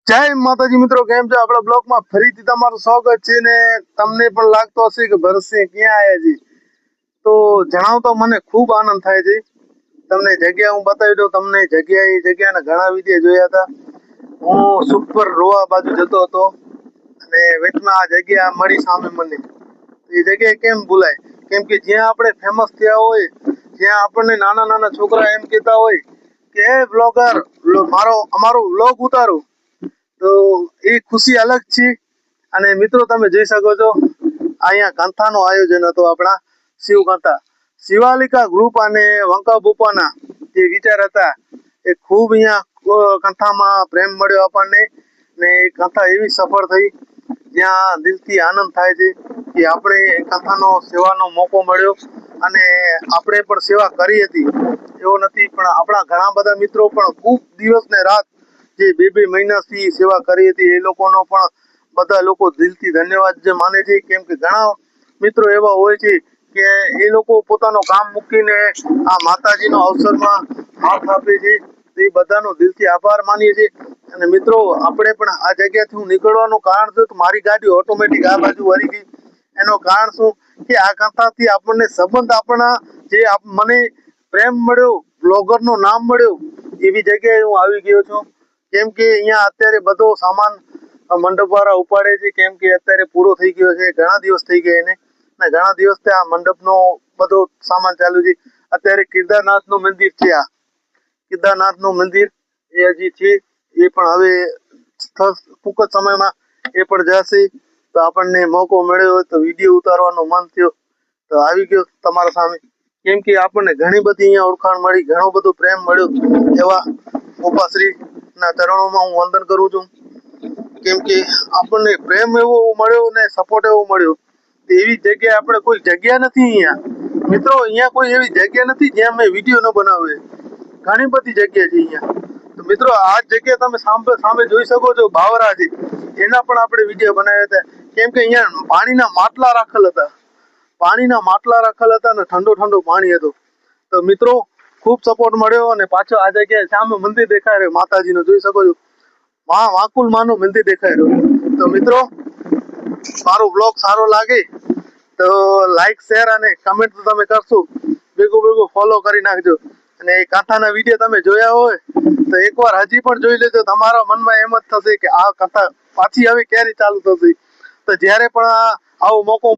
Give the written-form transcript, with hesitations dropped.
જય માતાજી મિત્રો, કેમ છો? આપણા બ્લોગમાં ફરીથી તમારું સ્વાગત છે ને તમને પણ લાગતો હશે કે ભરતસિંહ ક્યાં આવ્યા છે, તો જણાવતો મને ખૂબ આનંદ થાય છે. તમને જગ્યા હું બતાવી દઉં. તમને જગ્યાના ઘણા વિડીયો જોયા હતા. હું સુપર રોવા બાજુ જતો હતો અને વચમાં આ જગ્યા મળી સામે મને. એ જગ્યાએ કેમ ભૂલાય? કેમ કે જ્યાં આપણે ફેમસ થયા હોય, જ્યાં આપણને નાના નાના છોકરા એમ કહેતા હોય કે હે બ્લોગર, અમારો વ્લોગ ઉતારો, તો એ ખુશી અલગ છે. અને મિત્રો તમે જોઈ શકો છો, અહીંયા કંથાનું આયોજન હતું. આપણા શિવ કંથા શિવાલિકા ગ્રુપ અને વંકા બોપાના જે વિચાર હતા એ ખૂબ અહીંયા કંથામાં પ્રેમ મળ્યો આપણને. ને એ કથા એવી સફળ થઈ જ્યાં દિલથી આનંદ થાય છે કે આપણે કથાનો સેવાનો મોકો મળ્યો અને આપણે પણ સેવા કરી હતી. એવો નથી, પણ આપણા ઘણા બધા મિત્રો પણ ખૂબ દિવસ ને રાત જે બે મહિનાથી સેવા કરી હતી, એ લોકોનો પણ બધા લોકો દિલથી ધન્યવાદ જે માને છે. કેમ કે ઘણા મિત્રો એવા હોય છે કે એ લોકો પોતાનું કામ મૂકીને આ માતાજીનો અવસરમાં હાથ આપે છે. એ બધાનો દિલથી આભાર માનીએ છીએ. અને મિત્રો આપણે પણ આ જગ્યાથી હું નીકળવાનું કારણ છે કે મારી ગાડી ઓટોમેટિક આ બાજુ વળી ગઈ. એનું કારણ શું કે આ કથાથી આપણને સંબંધ, આપણા જે મને પ્રેમ મળ્યો, બ્લોગરનું નામ મળ્યું, એવી જગ્યાએ હું આવી ગયો છું. કેમ કે અહીંયા અત્યારે બધો સામાન મંડપ વાળા ઉપાડે છે. કેમ કે અત્યારે પૂરો થઈ ગયો છે, ઘણા દિવસ થઈ ગયા એને, ને ઘણા દિવસથી આ મંડપનો બધો સામાન ચાલુ છે. અત્યારે કેદારનાથનું મંદિર છે, આ કેદારનાથનું મંદિર એ હજી છે. એ પણ હવે ટૂંક જ સમયમાં એ પણ જશે. તો આપણને મોકો મળ્યો હોય તો વિડીયો ઉતારવાનો મન થયો તો આવી ગયો તમારા સામે. કેમ કે આપણને ઘણી બધી અહીંયા ઓળખાણ મળી, ઘણો બધો પ્રેમ મળ્યો. એવા ગોપાશ્રી ના ચરણોમાં હું વંદન કરું છું. કેમ કે આપણને પ્રેમ એવો મળ્યો ને સપોર્ટ એવો મળ્યો. એવી જગ્યાએ આપણે કોઈ જગ્યા નથી અહીંયા મિત્રો, અહીંયા કોઈ એવી જગ્યા નથી જ્યાં મેં વિડીયો ન બનાવે. ઘણી બધી જગ્યા છે અહીંયા. તો મિત્રો આ જગ્યા તમે સામે જોઈ શકો છો, બાવરા છે, એના પણ આપણે વિડીયો બનાવ્યા હતા. કેમ કે અહીંયા પાણીના માટલા રાખેલ હતા, અને ઠંડુ પાણી હતું. તો મિત્રો ખૂબ સપોર્ટ મળ્યો. અને પાછો આ જગ્યાએ સામે મંદિર દેખાય રહ્યું માતાજીનું, જોઈ શકો છો, વાકુલ માનું મંદિર દેખાય રહ્યું. તો મિત્રો મારો બ્લોગ સારો લાગે તો લાઈક, શેર અને કમેન્ટ તો તમે કરશો. ભેગું ફોલો કરી નાખજો. અને એ કથાના વિડીયો તમે જોયા હોય તો એકવાર હજી પણ જોઈ લેજો. તમારા મનમાં એમ જ થશે કે આ કથા પાછી હવે ક્યારે ચાલુ થશે. તો જ્યારે પણ આવો મોકો